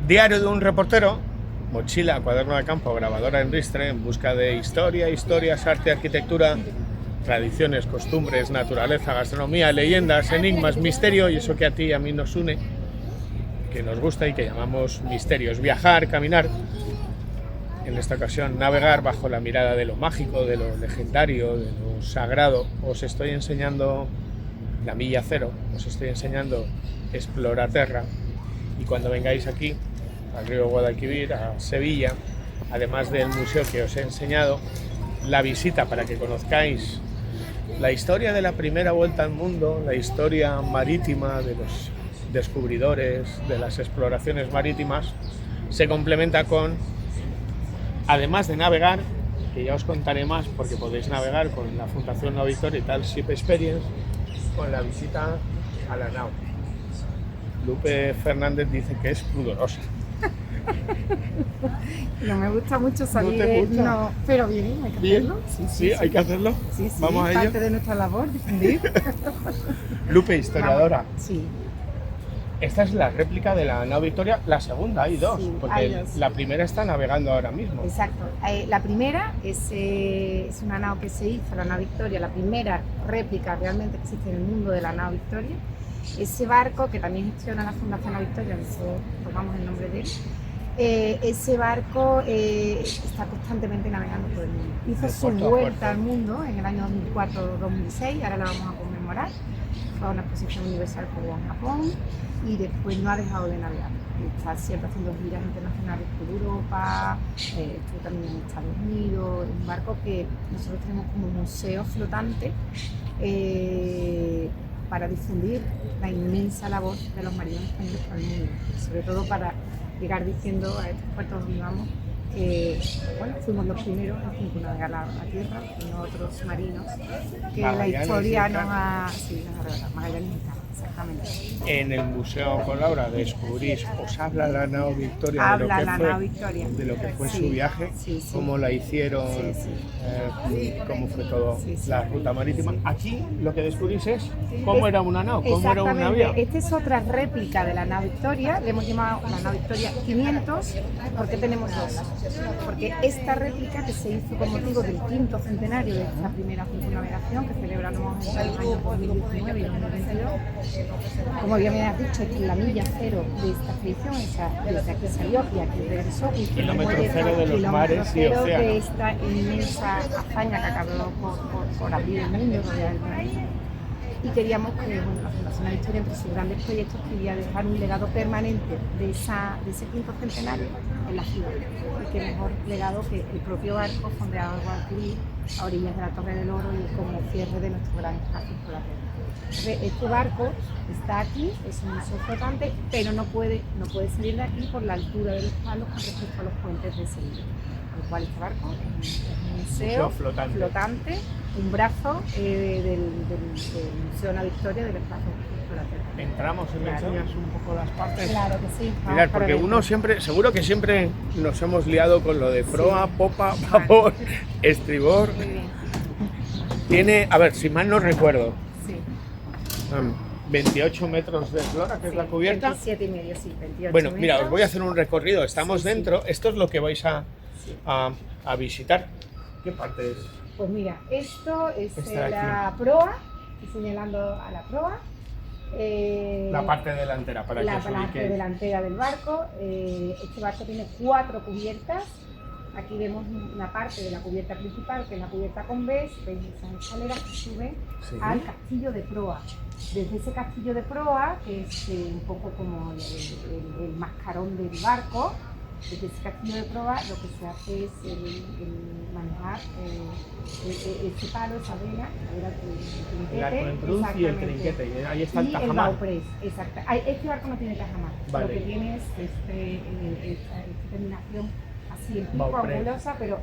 Diario de un reportero, mochila, cuaderno de campo, grabadora en ristre, en busca de historia, historias, arte, arquitectura, tradiciones, costumbres, naturaleza, gastronomía, leyendas, enigmas, misterio y eso que a ti y a mí nos une, que nos gusta y que llamamos misterios. Viajar, caminar, en esta ocasión navegar bajo la mirada de lo mágico, de lo legendario, de lo sagrado. Os estoy enseñando la milla cero, os estoy enseñando Exploraterra. Y cuando vengáis aquí, al río Guadalquivir, a Sevilla, además del museo que os he enseñado, la visita para que conozcáis la historia de la primera vuelta al mundo, la historia marítima de los descubridores, de las exploraciones marítimas, se complementa con, además de navegar, que ya os contaré más porque podéis navegar con la Fundación Nao Victoria y tal Ship Experience, con la visita a la nao. Lupe Fernández dice que es pudorosa. No me gusta mucho salir, ¿No te gusta? no, pero bien, hay que hacerlo. Sí, hay que hacerlo. Sí, sí, Vamos a ello. parte de nuestra labor, difundir. Lupe, historiadora. Vamos, sí. Esta es la réplica de la nao Victoria, la segunda, hay dos, Sí, porque hay dos. la primera está navegando ahora mismo. Exacto. La primera es una nao que se hizo, la nao Victoria, la primera réplica realmente que existe en el mundo de la nao Victoria. Ese barco, que también gestiona la Fundación Nao Victoria, nosotros tomamos el nombre de él, ese barco está constantemente navegando por el mundo. Hizo su vuelta al mundo en el año 2004-2006, ahora la vamos a conmemorar. Fue a una exposición universal por Japón y después no ha dejado de navegar. Está siempre haciendo giras internacionales por Europa, estuvo también en Estados Unidos. Es un barco que nosotros tenemos como museo flotante para difundir la inmensa labor de los marinos españoles por el mundo, sobre todo para llegar diciendo a estos puertos donde vamos que bueno, fuimos los primeros en navegar la tierra, y no otros marinos, que Magallanes, la historia sí, nos ha... Sí, nos ha revelado, Magallanes y Elcano, exactamente. En el museo con Laura descubrís, os habla la nao Victoria Habla de lo la que fue, nao Victoria. de lo que fue Sí, su viaje, sí, sí. cómo la hicieron, Sí, sí. cómo fue todo Sí, sí. la ruta marítima. Aquí lo que descubrís es cómo era una nao, cómo era un Exactamente. navío. Esta es otra réplica de la nao Victoria, le hemos llamado la nao Victoria 500, porque tenemos dos. Porque esta réplica que se hizo con motivo del quinto centenario de esta primera circunnavegación que celebramos en los años 2019 y 2022, como bien me has dicho, es la milla cero de esta expedición, desde aquí salió y aquí regresó. Y Kilómetro cero de los kilómetro mares y cero océanos. de esta inmensa hazaña que acabó por abrir el mundo, rodear el planeta. Y queríamos que la Fundación Nao Victoria, entre sus grandes proyectos, quería dejar un legado permanente de ese quinto centenario en la ciudad. Y qué mejor legado que el propio barco fondeado en Guadalquivir, a orillas de la Torre del Oro y como cierre de nuestro gran espacio explorador. Este barco está aquí, es un museo flotante, pero no puede salir de aquí por la altura de los palos con respecto a los puentes de Sevilla. Con lo cual este barco es un museo flotante, un brazo del Museo Nao Victoria del espacio explorador. Entramos y me enseñas un poco las partes. Claro que sí. Mirad, porque uno siempre, seguro que siempre nos hemos liado con lo de proa, popa, vapor, estribor. Muy bien. Tiene, a ver, si mal no recuerdo, Sí. 28 metros de eslora, que es la cubierta. 27 y medio, sí, 28 Bueno, mira, os metros. voy a hacer un recorrido. Estamos Sí, dentro. sí. Esto es lo que vais a visitar. ¿Qué parte es? Pues mira, esto es Esta de aquí. la proa, estoy señalando a la proa. La parte delantera, para que la os parte ubiquéis. delantera del barco. Este barco tiene 4 cubiertas. Aquí vemos una parte de la cubierta principal, que es la cubierta con veis esas escaleras que suben Sí. al castillo de proa. Desde ese castillo de proa, que es un poco como el mascarón del barco, desde ese castillo de proa lo que se hace es el manejar ese palo, esa vela, el La trinquete, cruz y el exactamente. trinquete. Y ahí está el Y el tajamar. bauprés, exacto. Este barco no tiene tajamar, Vale. lo que tiene es esta terminación así en pico, Bauprés. angulosa, pero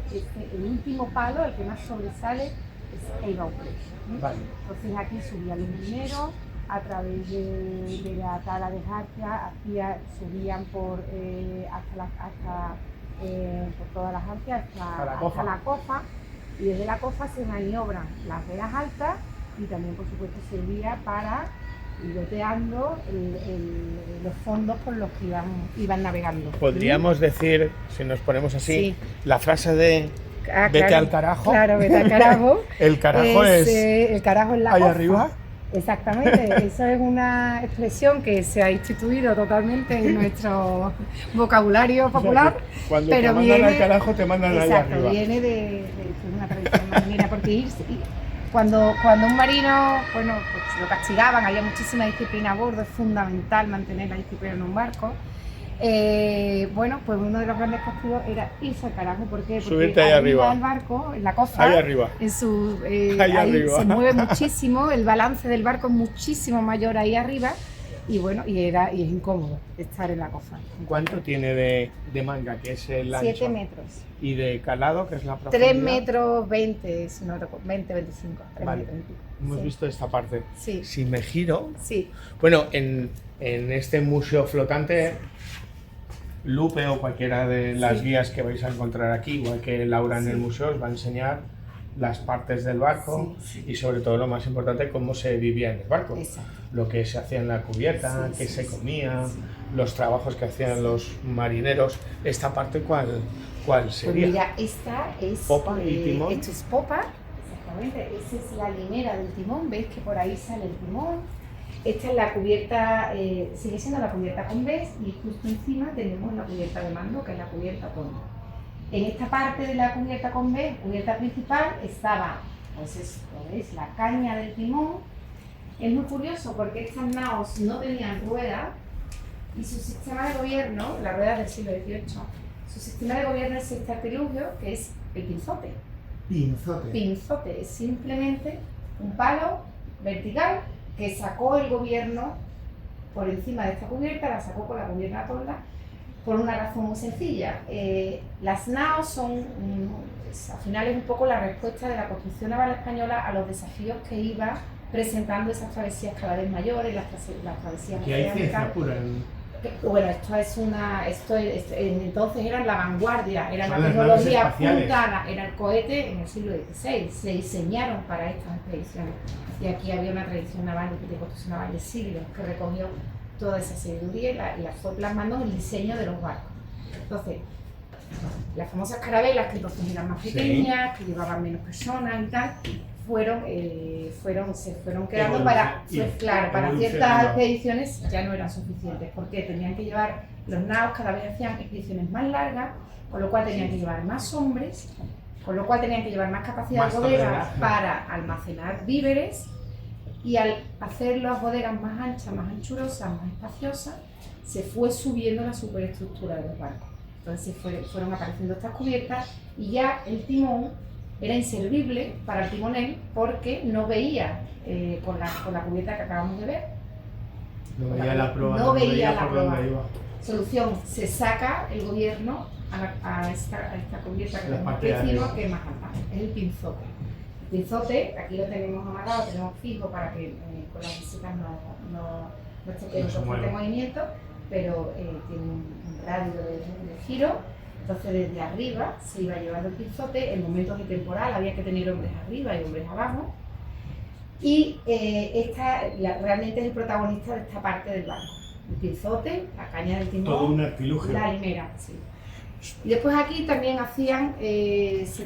el último palo, el que más sobresale, es el bauprés. Vale. Entonces aquí subían los mineros a través de la tala de jarcia, subían por todas las jarcias hasta la cofa, y desde la cofa se maniobran las velas altas y también por supuesto servía para piloteando los fondos por los que iban navegando. Podríamos decir, si nos ponemos así, Sí. la frase de vete claro, al carajo. Claro, vete al carajo. El carajo es el carajo en la ahí cofa. arriba. Exactamente, eso es una expresión que se ha instituido totalmente en nuestro vocabulario popular. Cuando pero te mandan al carajo, te mandan ahí exacto, arriba. viene de una tradición marinera, porque cuando un marino, bueno, pues lo castigaban, había muchísima disciplina a bordo, es fundamental mantener la disciplina en un barco. Bueno, pues uno de los grandes castigos era irse al carajo. ¿Por qué? Porque subirte ahí arriba del barco, en la cofa, ahí arriba. Ahí arriba. se mueve muchísimo, el balance del barco es muchísimo mayor ahí arriba y bueno, y es incómodo estar en la cofa. ¿Cuánto tiene de manga, que es el ancho? 7 metros. ¿Y de calado, que es la profundidad? 3 metros 20, si no recuerdo, 20, 25. 3 Vale. metros y pico. Hemos Sí. visto esta parte. Sí. Si me giro... Sí. Bueno, en este museo flotante, Lupe o cualquiera de las Sí. guías que vais a encontrar aquí, igual que Laura en el museo, os va a enseñar las partes del barco y sobre todo lo más importante, cómo se vivía en el barco. Exacto. Lo que se hacía en la cubierta, qué se comía, sí. los trabajos que hacían los marineros. Esta parte, ¿cuál Pues sería? mira, esta es ¿Popa y timón? Esto es popa, exactamente. Esa es la limera del timón, veis que por ahí sale el timón. Esta es la cubierta, sigue siendo la cubierta con ves y justo encima tenemos la cubierta de mando, que es la cubierta tonda. En esta parte de la cubierta con ves, cubierta principal, estaba, pues esto, ¿veis? La caña del timón. Es muy curioso porque estas naos no tenían rueda y su sistema de gobierno, las ruedas del siglo XVIII, su sistema de gobierno es este artilugio que es el pinzote. Pinzote. Pinzote es simplemente un palo vertical que sacó el gobierno por encima de esta cubierta, la sacó con la cubierta tolda por una razón muy sencilla. Las naos son, al final es un poco la respuesta de la construcción naval española a los desafíos que iba presentando esas travesías cada vez mayores, las travesías Aquí hay ciencia oceánicas. pura. Bueno, entonces eran la vanguardia, era Son la las naves tecnología espaciales. punta, era el cohete en el siglo XVI, se diseñaron para estas expediciones. Y aquí había una tradición naval de construcción naval de siglos que recogió toda esa sabiduría y la fue plasmando en el diseño de los barcos. Entonces, las famosas carabelas, que entonces eran más pequeñas, que llevaban menos personas y tal, se fueron quedando para ciertas expediciones ya no eran suficientes, porque tenían que llevar, los naos cada vez hacían expediciones más largas, con lo cual tenían que llevar más hombres, con lo cual tenían que llevar más capacidad de bodegas para almacenar víveres, y al hacer las bodegas más anchas, más anchurosas, más espaciosas, se fue subiendo la superestructura de los barcos. Entonces fueron apareciendo estas cubiertas y ya el timón era inservible para el timonel porque no veía con la cubierta que acabamos de ver. No veía la proa, no veía la por dónde proa. iba. Solución, se saca el gobierno a esta cubierta que tenemos aquí encima, que es más alta, es el pinzote. El pinzote, aquí lo tenemos amarrado, tenemos fijo para que con las visitas no esté en fuerte movimiento, pero tiene un radio de giro. Entonces desde arriba se iba llevando el pinzote, en momentos de temporal había que tener hombres arriba y hombres abajo, y realmente es el protagonista de esta parte del barco. El pinzote, la caña del timón, todo un artilugio. la limera, sí. Y después aquí también hacían,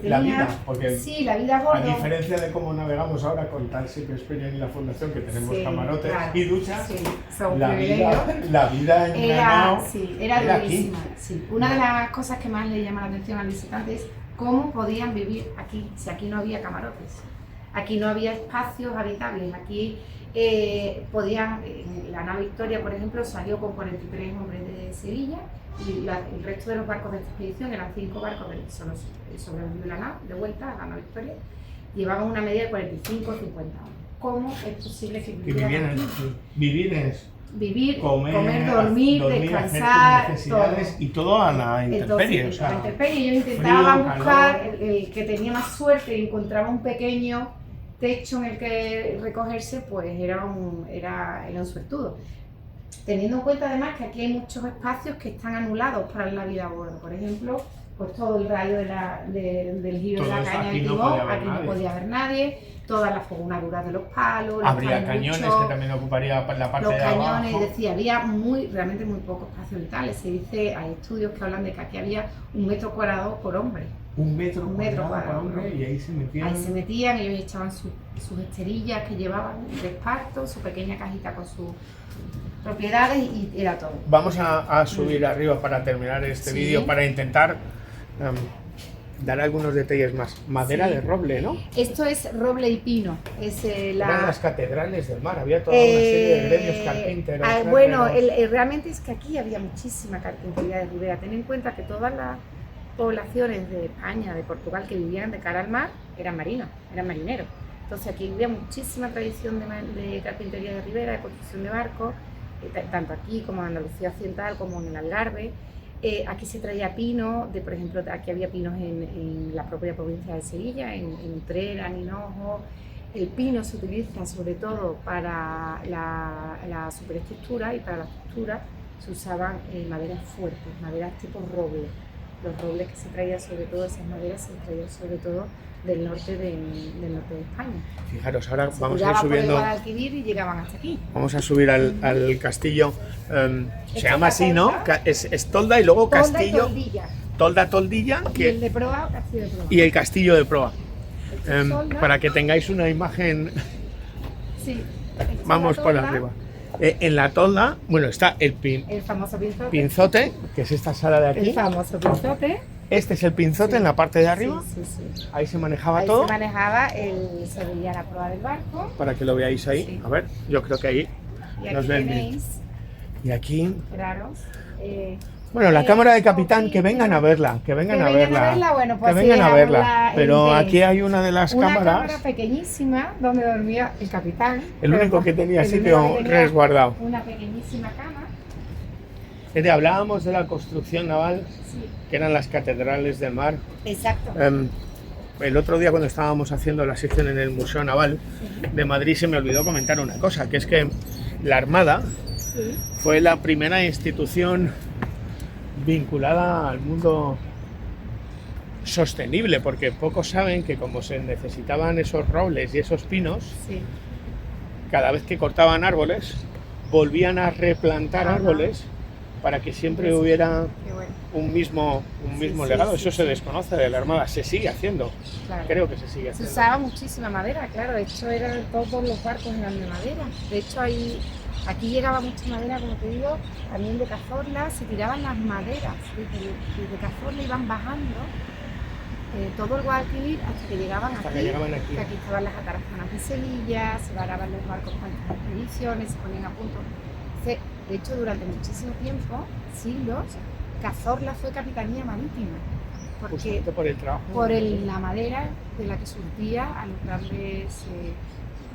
la vida, porque sí, la vida a bordo. A diferencia de cómo navegamos ahora con tal Ship Experience y la fundación, que tenemos camarotes y duchas, son la vida en una nao era durísima. Sí. Una de las cosas que más le llama la atención al visitante es cómo podían vivir aquí, si aquí no había camarotes. Aquí no había espacios habitables, aquí la nave Victoria, por ejemplo, salió con 43 hombres de Sevilla y el resto de los barcos de esta expedición, eran 5 barcos que sobrevivió la nave, de vuelta a la nave Victoria, llevaban una media de 45 o 50 hombres. ¿Cómo es posible que vivieran aquí? Vivir, comer, dormir, descansar, hacer tus necesidades todo. Y todo a la intemperie. Entonces, a la intemperie, ellos intentaban buscar el que tenía más suerte y encontraba un pequeño techo en el que recogerse, pues era un suertudo. Teniendo en cuenta además que aquí hay muchos espacios que están anulados para la vida a bordo. Por ejemplo, pues todo el rayo del giro de Todo la eso caña aquí del no timón, podía haber aquí no nadie. podía haber nadie, todas las fogonaduras de los palos, los Habría cañones pañuchos, que también ocuparía la parte los de cañones, abajo. es decir, había realmente muy pocos espacios vitales. Se dice, hay estudios que hablan de que aquí había 1 metro cuadrado por hombre. 1 metro Un metro cuadrado por cuadrado, hombre, ¿no? y ahí se metían. Ahí se metían, ellos echaban sus esterillas que llevaban de esparto, su pequeña cajita con sus propiedades y era todo. Vamos a subir arriba para terminar este Sí. vídeo, para intentar dar algunos detalles más. Madera Sí. de roble, ¿no? Esto es roble y pino. Es Eran las catedrales del mar, había toda una serie de gremios carpinteros. Bueno, herreros. realmente es que aquí había muchísima carpintería de ribera. Ten en cuenta que todas las poblaciones de España, de Portugal, que vivían de cara al mar, eran marinos, eran marineros. Entonces aquí había muchísima tradición de carpintería de ribera, de construcción de barcos, tanto aquí como en Andalucía Occidental, como en el Algarve. Aquí se traía pino, por ejemplo, aquí había pinos en la propia provincia de Sevilla, en Utrera, en Hinojo. El pino se utiliza sobre todo para la superestructura, y para la estructura se usaban maderas fuertes, maderas tipo roble. Los robles que se traían, sobre todo esas maderas, se traían sobre todo del norte de España. Fijaros, ahora Se vamos a ir tiraban por el subiendo. Guadalquivir y llegaban hasta aquí. Vamos a subir al castillo. Se Esta llama es así, la ¿no? tolda. Es tolda y luego Tolda y castillo. toldilla. Toldilla, Y el de proa, castillo de proa. y el castillo de proa. Esto es tolda. Para que tengáis una imagen. Sí. Esta es Vamos la por tolda, arriba. En la tolda, bueno, está el El famoso pinzote. pinzote, que es esta sala de El aquí. famoso pinzote. Este es el pinzote Sí. en la parte de arriba. Sí, sí, sí. Ahí se manejaba Ahí todo. se manejaba, se veía la proa del barco. Para que lo veáis ahí. Sí. A ver, yo creo que ahí Y nos aquí ven bien. tenéis, Y aquí. fijaros, Bueno, la cámara de capitán, aquí- que vengan a verla, que vengan a verla. bueno, pues Que sí, vengan a era verla. la- Pero el aquí interés. hay una de las Una cámaras. cámara pequeñísima donde dormía el capitán. El único que tenía el sitio único que tenía resguardado. Una pequeñísima cama. Hablábamos de la construcción naval, Sí, que eran las catedrales del mar. exacto. El otro día, cuando estábamos haciendo la sección en el Museo Naval de Madrid, se me olvidó comentar una cosa, que es que la Armada Sí, fue la primera institución vinculada al mundo sostenible, porque pocos saben que como se necesitaban esos robles y esos pinos, sí. cada vez que cortaban árboles, volvían a replantar Ajá. árboles para que siempre Sí. hubiera Qué bueno. un mismo Sí, sí, legado. sí, Eso se sí. desconoce de la Armada, se sigue haciendo, Claro. creo que se sigue Se haciendo. usaba muchísima madera, claro. De hecho, todos los barcos eran de madera. De hecho, aquí llegaba mucha madera, como te digo, también de Cazorla. Se tiraban las maderas desde Cazorla, iban bajando todo el Guadalquivir hasta que llegaban Hasta aquí. que llegaban aquí. Que aquí estaban las atarazanas de Sevilla, se varaban los barcos con estas expediciones, se ponían a punto. De hecho, durante muchísimo tiempo, siglos, Cazorla fue capitanía marítima. Porque Justamente por el trabajo. por la madera de la que surtía a los grandes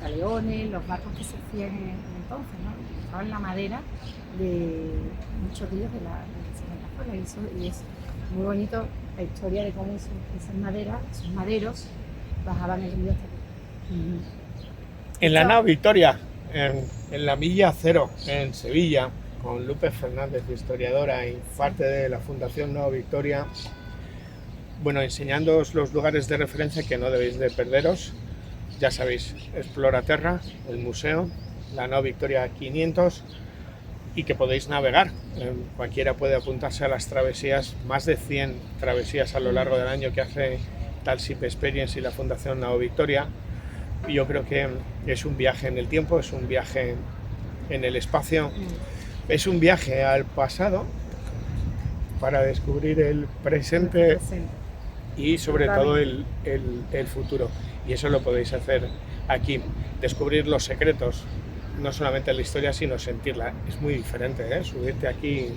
galeones, los barcos que se hacían en entonces, ¿no? Utilizaban la madera de muchos ríos de la Cazorla, y es muy bonito la historia de cómo esas maderas, esos maderos, bajaban el río hasta aquí. En la nave Victoria, en la Milla Cero, en Sevilla, con Lupe Fernández, historiadora y parte de la Fundación Nao Victoria, bueno, enseñándoos los lugares de referencia que no debéis de perderos. Ya sabéis, Exploraterra, el museo, la Nao Victoria 500, y que podéis navegar. Cualquiera puede apuntarse a las travesías, más de 100 travesías a lo largo del año que hace Talship Experience y la Fundación Nao Victoria. Y yo creo que es un viaje en el tiempo, es un viaje en el espacio, es un viaje al pasado para descubrir el presente y sobre todo el futuro. Y eso lo podéis hacer aquí, descubrir los secretos, no solamente la historia, sino sentirla. Es muy diferente, ¿eh? Subirte aquí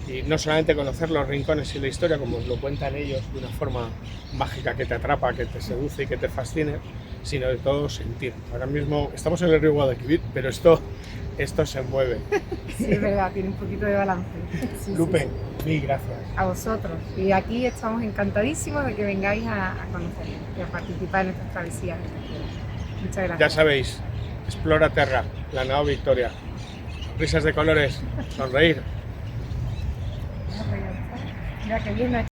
y no solamente conocer los rincones y la historia, como os lo cuentan ellos de una forma mágica que te atrapa, que te seduce y que te fascine, sino de todo sentir. Ahora mismo estamos en el río Guadalquivir, pero esto se mueve. Sí, es verdad, tiene un poquito de balance. Sí, Lupe, sí. mil gracias. A vosotros. Y aquí estamos encantadísimos de que vengáis a conocer y a participar en estas travesías. Muchas gracias. Ya sabéis, Exploraterra, la Nao Victoria. Risas de colores, sonreír. Mira que bien.